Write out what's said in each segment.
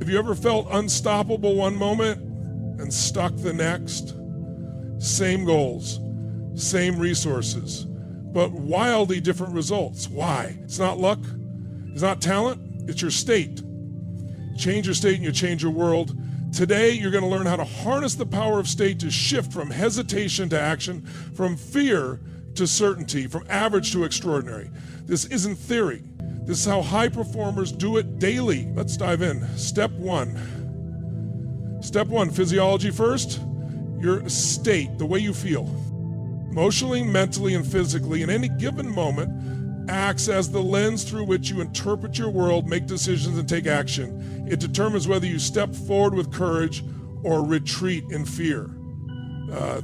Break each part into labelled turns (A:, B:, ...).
A: Have you ever felt unstoppable one moment and stuck the next? Same goals, same resources, but wildly different results. Why? It's not luck, it's not talent, it's your state. Change your state and you change your world. Today, you're going to learn how to harness the power of state to shift from hesitation to action, from fear to certainty, from average to extraordinary. This isn't theory. This is how high performers do it daily. Let's dive in. Step one. Step one, physiology first. Your state, the way you feel. Emotionally, mentally, and physically, in any given moment, acts as the lens through which you interpret your world, make decisions, and take action. It determines whether you step forward with courage or retreat in fear.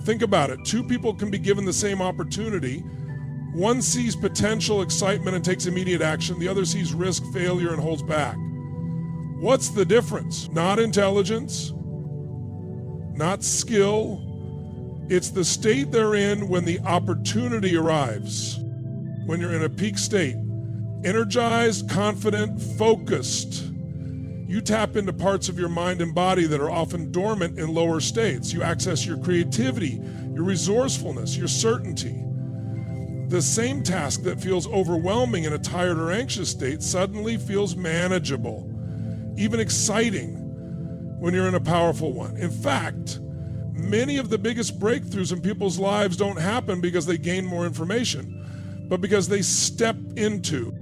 A: Think about it. Two people can be given the same opportunity. One sees potential, excitement, and takes immediate action. The other sees risk, failure, and holds back. What's the difference? Not intelligence, not skill. It's the state they're in when the opportunity arrives. When you're in a peak state, energized, confident, focused, you tap into parts of your mind and body that are often dormant in lower states. You access your creativity, your resourcefulness, your certainty. The same task that feels overwhelming in a tired or anxious state suddenly feels manageable, even exciting when you're in a powerful one. In fact, many of the biggest breakthroughs in people's lives don't happen because they gain more information, but because they step into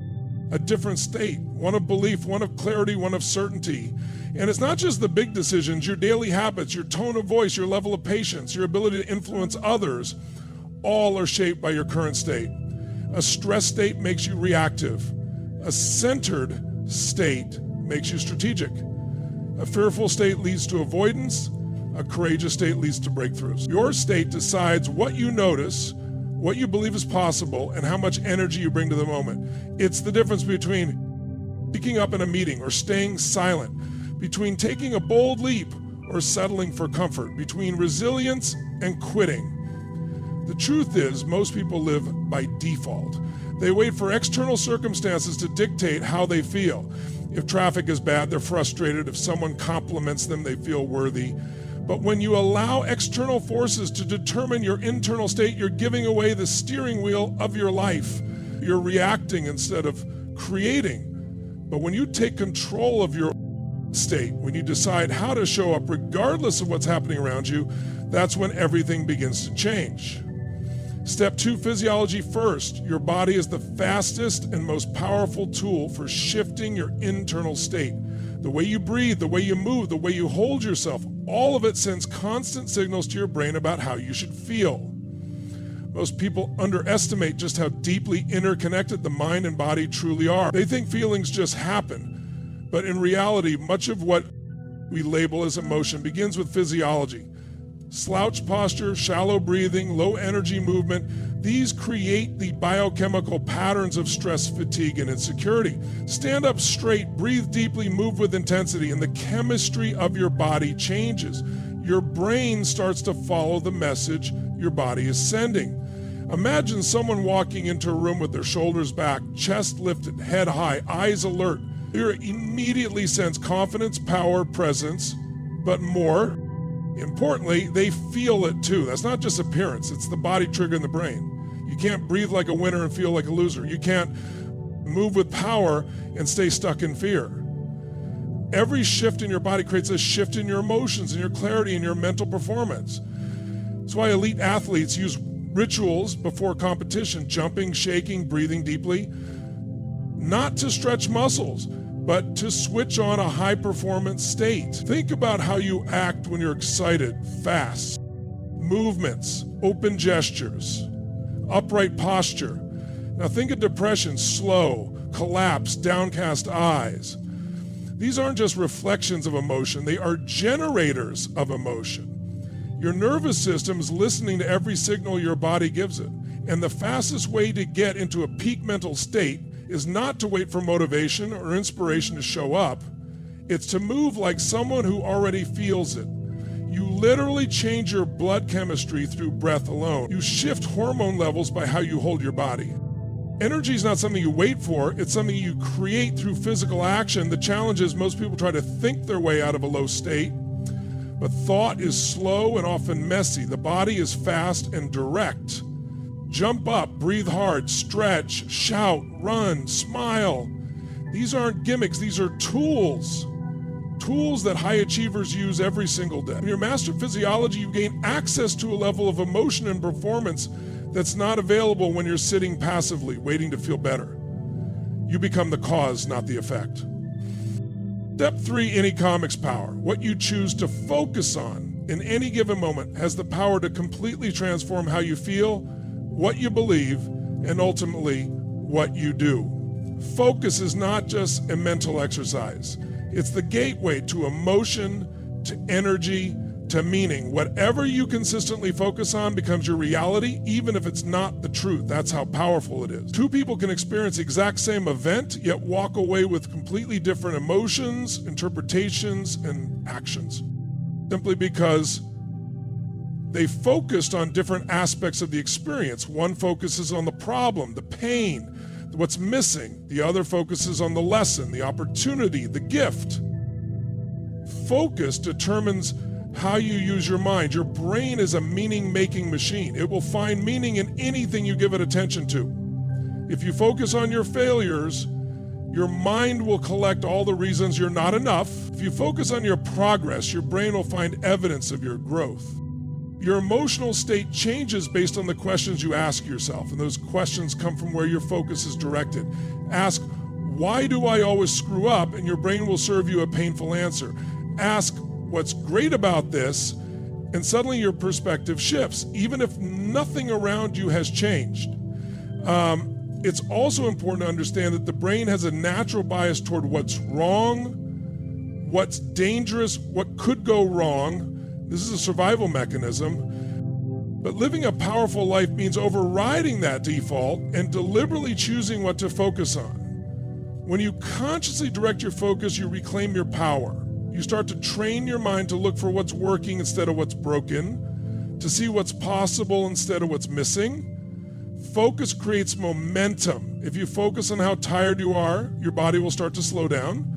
A: a different state, one of belief, one of clarity, one of certainty. And it's not just the big decisions, your daily habits, your tone of voice, your level of patience, your ability to influence others, all are shaped by your current state. A stressed state makes you reactive. A centered state makes you strategic. A fearful state leads to avoidance. A courageous state leads to breakthroughs. Your state decides what you notice, what you believe is possible, and how much energy you bring to the moment. It's the difference between speaking up in a meeting or staying silent, between taking a bold leap or settling for comfort, between resilience and quitting. The truth is, most people live by default. They wait for external circumstances to dictate how they feel. If traffic is bad, they're frustrated. If someone compliments them, they feel worthy. But when you allow external forces to determine your internal state, you're giving away the steering wheel of your life. You're reacting instead of creating. But when you take control of your state, when you decide how to show up regardless of what's happening around you, that's when everything begins to change. Step two, physiology first. Your body is the fastest and most powerful tool for shifting your internal state. The way you breathe, the way you move, the way you hold yourself, all of it sends constant signals to your brain about how you should feel. Most people underestimate just how deeply interconnected the mind and body truly are. They think feelings just happen, but in reality, much of what we label as emotion begins with physiology. Slouch posture, shallow breathing, low energy movement, these create the biochemical patterns of stress, fatigue, and insecurity. Stand up straight, breathe deeply, move with intensity, and the chemistry of your body changes. Your brain starts to follow the message your body is sending. Imagine someone walking into a room with their shoulders back, chest lifted, head high, eyes alert. You immediately sense confidence, power, presence, but more importantly, they feel it too. That's not just appearance, it's the body triggering the brain. You can't breathe like a winner and feel like a loser. You can't move with power and stay stuck in fear. Every shift in your body creates a shift in your emotions and your clarity and your mental performance. That's why elite athletes use rituals before competition, jumping, shaking, breathing deeply, not to stretch muscles, but to switch on a high-performance state. Think about how you act when you're excited, fast, movements, open gestures, upright posture. Now think of depression, slow, collapsed, downcast eyes. These aren't just reflections of emotion, they are generators of emotion. Your nervous system is listening to every signal your body gives it, and the fastest way to get into a peak mental state is not to wait for motivation or inspiration to show up. It's to move like someone who already feels it. You literally change your blood chemistry through breath alone. You shift hormone levels by how you hold your body. Energy is not something you wait for, it's something you create through physical action. The challenge is most people try to think their way out of a low state, but thought is slow and often messy. The body is fast and direct. Jump up, breathe hard, stretch, shout, run, smile. These aren't gimmicks, these are tools. Tools that high achievers use every single day. When you master physiology, you gain access to a level of emotion and performance that's not available when you're sitting passively, waiting to feel better. You become the cause, not the effect. Step 3, any comics power. What you choose to focus on in any given moment has the power to completely transform how you feel, what you believe, and ultimately what you do. Focus is not just a mental exercise. It's the gateway to emotion, to energy, to meaning. Whatever you consistently focus on becomes your reality, even if it's not the truth. That's how powerful it is. Two people can experience the exact same event, yet walk away with completely different emotions, interpretations, and actions, simply because they focused on different aspects of the experience. One focuses on the problem, the pain, what's missing. The other focuses on the lesson, the opportunity, the gift. Focus determines how you use your mind. Your brain is a meaning-making machine. It will find meaning in anything you give it attention to. If you focus on your failures, your mind will collect all the reasons you're not enough. If you focus on your progress, your brain will find evidence of your growth. Your emotional state changes based on the questions you ask yourself, and those questions come from where your focus is directed. Ask, why do I always screw up? And your brain will serve you a painful answer. Ask, what's great about this? And suddenly your perspective shifts, even if nothing around you has changed. It's also important to understand that the brain has a natural bias toward what's wrong, what's dangerous, what could go wrong. This is a survival mechanism. But living a powerful life means overriding that default and deliberately choosing what to focus on. When you consciously direct your focus, you reclaim your power. You start to train your mind to look for what's working instead of what's broken, to see what's possible instead of what's missing. Focus creates momentum. If you focus on how tired you are, your body will start to slow down.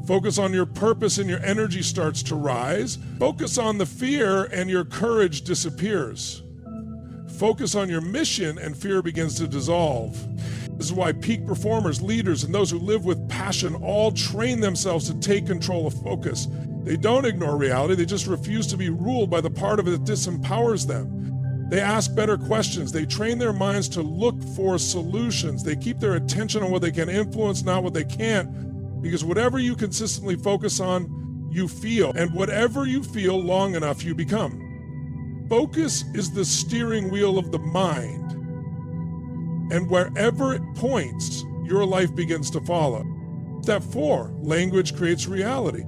A: Focus on your purpose and your energy starts to rise. Focus on the fear and your courage disappears. Focus on your mission and fear begins to dissolve. This is why peak performers, leaders, and those who live with passion all train themselves to take control of focus. They don't ignore reality, they just refuse to be ruled by the part of it that disempowers them. They ask better questions. They train their minds to look for solutions. They keep their attention on what they can influence, not what they can't, because whatever you consistently focus on, you feel, and whatever you feel long enough, you become. Focus is the steering wheel of the mind, and wherever it points, your life begins to follow. Step 4, language creates reality.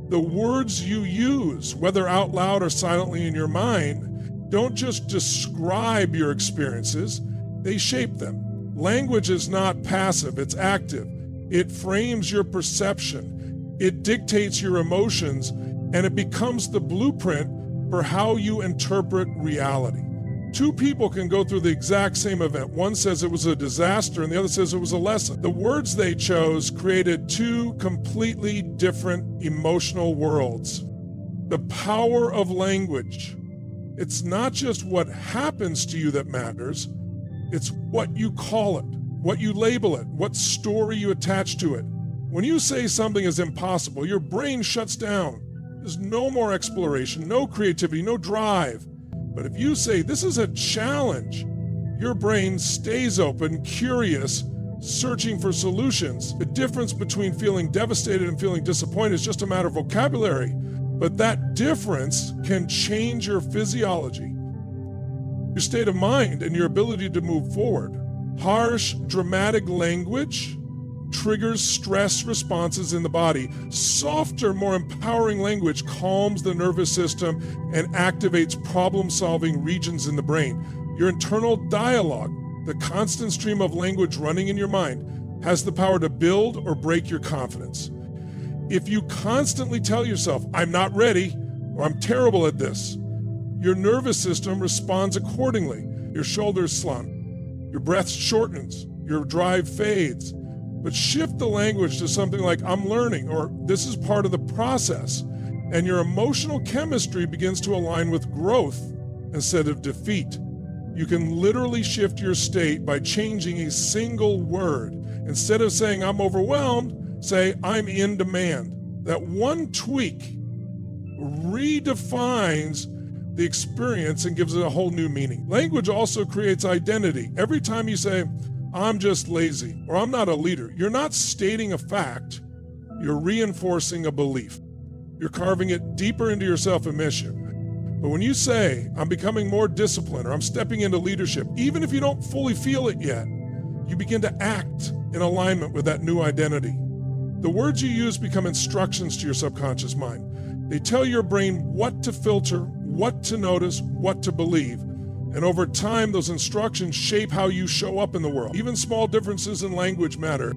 A: The words you use, whether out loud or silently in your mind, don't just describe your experiences, they shape them. Language is not passive, it's active. It frames your perception, it dictates your emotions, and it becomes the blueprint for how you interpret reality. Two people can go through the exact same event. One says it was a disaster and the other says it was a lesson. The words they chose created two completely different emotional worlds. The power of language. It's not just what happens to you that matters, it's what you call it, what you label it, what story you attach to it. When you say something is impossible, your brain shuts down. There's no more exploration, no creativity, no drive. But if you say this is a challenge, your brain stays open, curious, searching for solutions. The difference between feeling devastated and feeling disappointed is just a matter of vocabulary. But that difference can change your physiology, your state of mind, and your ability to move forward. Harsh, dramatic language triggers stress responses in the body. Softer, more empowering language calms the nervous system and activates problem-solving regions in the brain. Your internal dialogue, the constant stream of language running in your mind, has the power to build or break your confidence. If you constantly tell yourself, I'm not ready, or I'm terrible at this, your nervous system responds accordingly. Your shoulders slump, your breath shortens, your drive fades. But shift the language to something like, I'm learning, or this is part of the process. And your emotional chemistry begins to align with growth instead of defeat. You can literally shift your state by changing a single word. Instead of saying, I'm overwhelmed, say, I'm in demand. That one tweak redefines the experience and gives it a whole new meaning. Language also creates identity. Every time you say, I'm just lazy, or I'm not a leader, you're not stating a fact, you're reinforcing a belief. You're carving it deeper into your self-admission. But when you say, I'm becoming more disciplined, or I'm stepping into leadership, even if you don't fully feel it yet, you begin to act in alignment with that new identity. The words you use become instructions to your subconscious mind. They tell your brain what to filter, what to notice, what to believe. And over time, those instructions shape how you show up in the world. Even small differences in language matter.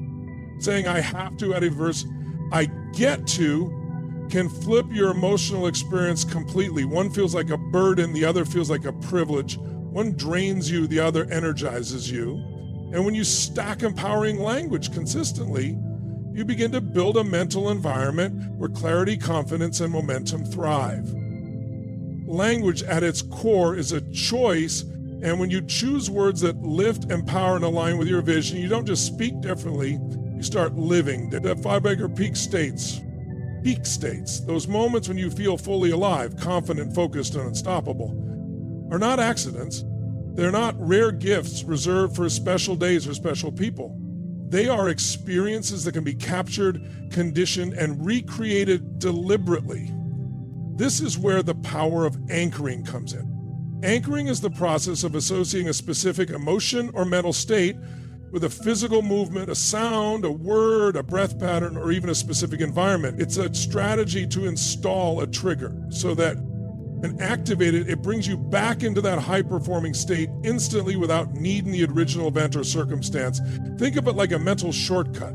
A: Saying I have to at a verse, I get to, can flip your emotional experience completely. One feels like a burden, the other feels like a privilege. One drains you, the other energizes you. And when you stack empowering language consistently, you begin to build a mental environment where clarity, confidence, and momentum thrive. Language at its core is a choice, and when you choose words that lift, empower, and align with your vision, you don't just speak differently, you start living. The 5-acre peak states, those moments when you feel fully alive, confident, focused, and unstoppable, are not accidents. They're not rare gifts reserved for special days or special people. They are experiences that can be captured, conditioned, and recreated deliberately. This is where the power of anchoring comes in. Anchoring is the process of associating a specific emotion or mental state with a physical movement, a sound, a word, a breath pattern, or even a specific environment. It's a strategy to install a trigger so that when activated, it brings you back into that high-performing state instantly without needing the original event or circumstance. Think of it like a mental shortcut.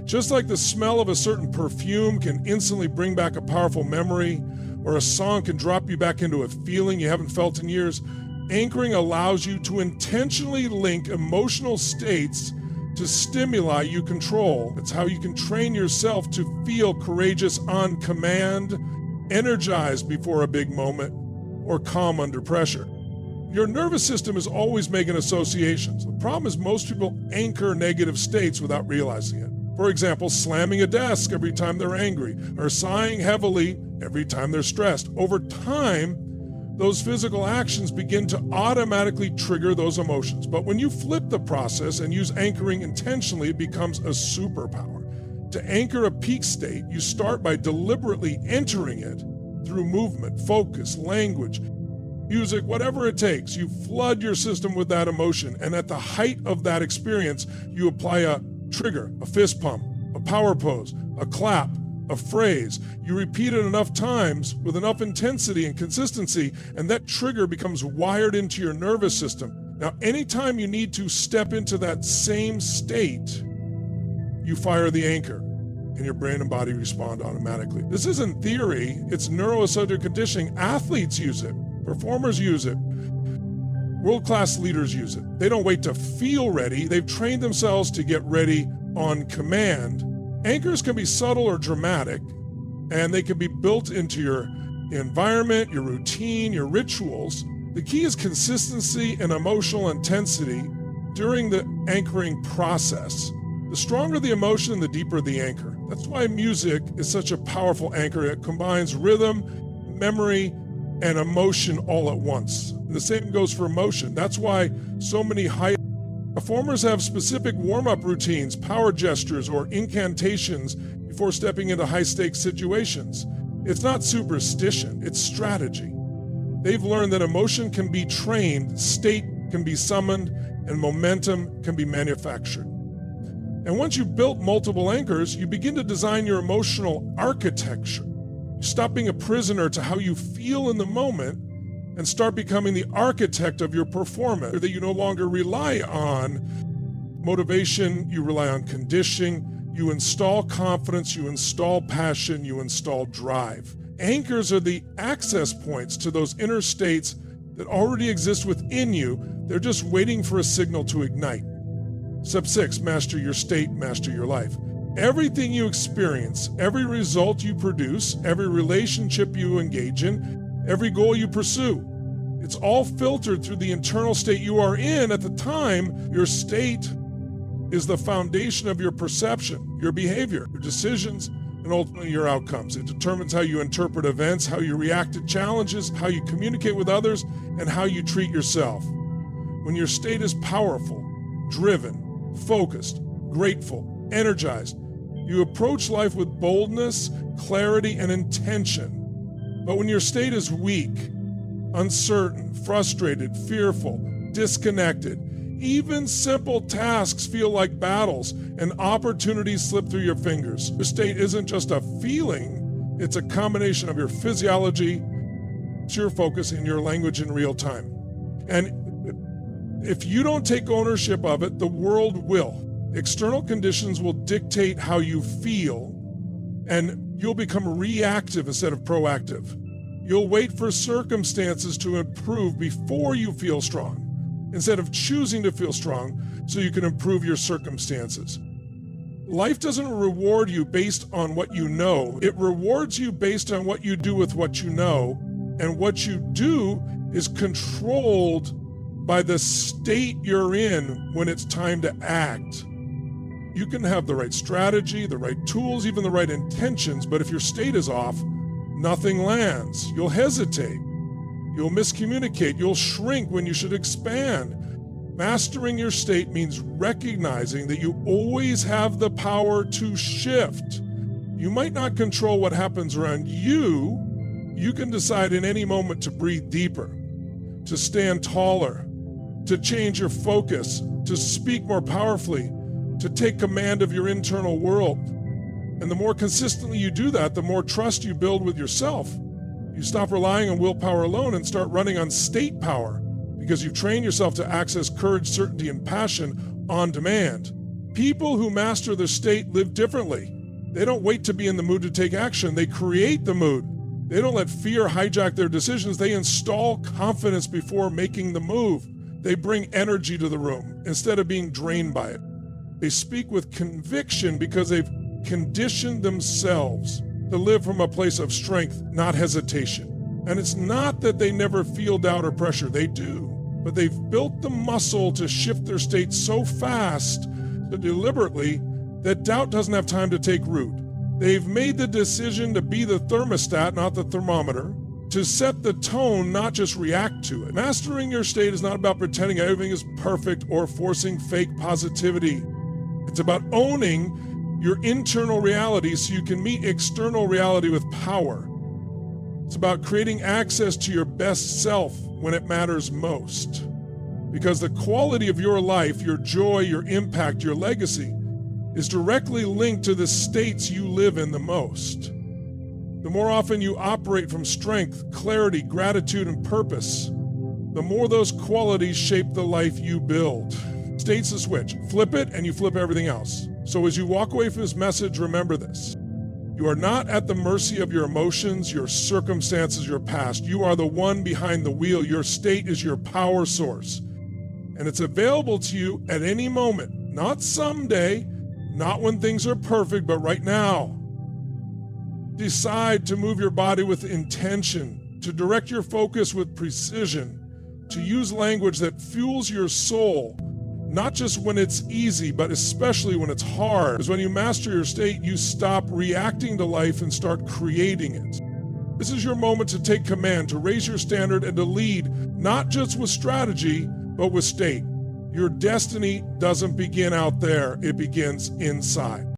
A: Just like the smell of a certain perfume can instantly bring back a powerful memory, or a song can drop you back into a feeling you haven't felt in years, anchoring allows you to intentionally link emotional states to stimuli you control. It's how you can train yourself to feel courageous on command, energized before a big moment, or calm under pressure. Your nervous system is always making associations. The problem is most people anchor negative states without realizing it. For example, slamming a desk every time they're angry, or sighing heavily every time they're stressed. Over time, those physical actions begin to automatically trigger those emotions. But when you flip the process and use anchoring intentionally, it becomes a superpower. To anchor a peak state, you start by deliberately entering it through movement, focus, language, music, whatever it takes. You flood your system with that emotion, and at the height of that experience, you apply a trigger, a fist pump, a power pose, a clap, a phrase. You repeat it enough times with enough intensity and consistency, and that trigger becomes wired into your nervous system. Now, anytime you need to step into that same state, you fire the anchor, and your brain and body respond automatically. This isn't theory, it's neuroassociative conditioning. Athletes use it, performers use it, world-class leaders use it. They don't wait to feel ready, they've trained themselves to get ready on command. Anchors can be subtle or dramatic, and they can be built into your environment, your routine, your rituals. The key is consistency and emotional intensity during the anchoring process. The stronger the emotion, the deeper the anchor. That's why music is such a powerful anchor. It combines rhythm, memory, and emotion all at once. And the same goes for emotion. That's why so many high performers have specific warm-up routines, power gestures, or incantations before stepping into high-stakes situations. It's not superstition, it's strategy. They've learned that emotion can be trained, state can be summoned, and momentum can be manufactured. And once you've built multiple anchors, you begin to design your emotional architecture. You stop being a prisoner to how you feel in the moment and start becoming the architect of your performance, that you no longer rely on motivation, you rely on conditioning, you install confidence, you install passion, you install drive. Anchors are the access points to those inner states that already exist within you. They're just waiting for a signal to ignite. Step 6, master your state, master your life. Everything you experience, every result you produce, every relationship you engage in, every goal you pursue, it's all filtered through the internal state you are in at the time. Your state is the foundation of your perception, your behavior, your decisions, and ultimately your outcomes. It determines how you interpret events, how you react to challenges, how you communicate with others, and how you treat yourself. When your state is powerful, driven, focused, grateful, energized, you approach life with boldness, clarity, and intention. But when your state is weak, uncertain, frustrated, fearful, disconnected, even simple tasks feel like battles and opportunities slip through your fingers. Your state isn't just a feeling, it's a combination of your physiology, your focus, and your language in real time. And if you don't take ownership of it, the world will. External conditions will dictate how you feel, and you'll become reactive instead of proactive. You'll wait for circumstances to improve before you feel strong, instead of choosing to feel strong so you can improve your circumstances. Life doesn't reward you based on what you know. It rewards you based on what you do with what you know, and what you do is controlled by the state you're in when it's time to act. You can have the right strategy, the right tools, even the right intentions, but if your state is off, nothing lands. You'll hesitate. You'll miscommunicate. You'll shrink when you should expand. Mastering your state means recognizing that you always have the power to shift. You might not control what happens around you. You can decide in any moment to breathe deeper, to stand taller, to change your focus, to speak more powerfully, to take command of your internal world. And the more consistently you do that, the more trust you build with yourself. You stop relying on willpower alone and start running on state power, because you've trained yourself to access courage, certainty, and passion on demand. People who master their state live differently. They don't wait to be in the mood to take action. They create the mood. They don't let fear hijack their decisions. They install confidence before making the move. They bring energy to the room instead of being drained by it. They speak with conviction because they've conditioned themselves to live from a place of strength, not hesitation. And it's not that they never feel doubt or pressure. They do. But they've built the muscle to shift their state so fast, so deliberately, that doubt doesn't have time to take root. They've made the decision to be the thermostat, not the thermometer, to set the tone, not just react to it. Mastering your state is not about pretending everything is perfect or forcing fake positivity. It's about owning your internal reality so you can meet external reality with power. It's about creating access to your best self when it matters most. Because the quality of your life, your joy, your impact, your legacy is directly linked to the states you live in the most. The more often you operate from strength, clarity, gratitude, and purpose, the more those qualities shape the life you build. State's a switch. Flip it and you flip everything else. So as you walk away from this message, remember this. You are not at the mercy of your emotions, your circumstances, your past. You are the one behind the wheel. Your state is your power source. And it's available to you at any moment, not someday, not when things are perfect, but right now. Decide to move your body with intention, to direct your focus with precision, to use language that fuels your soul, not just when it's easy, but especially when it's hard. Because when you master your state, you stop reacting to life and start creating it. This is your moment to take command, to raise your standard, and to lead, not just with strategy, but with state. Your destiny doesn't begin out there, it begins inside.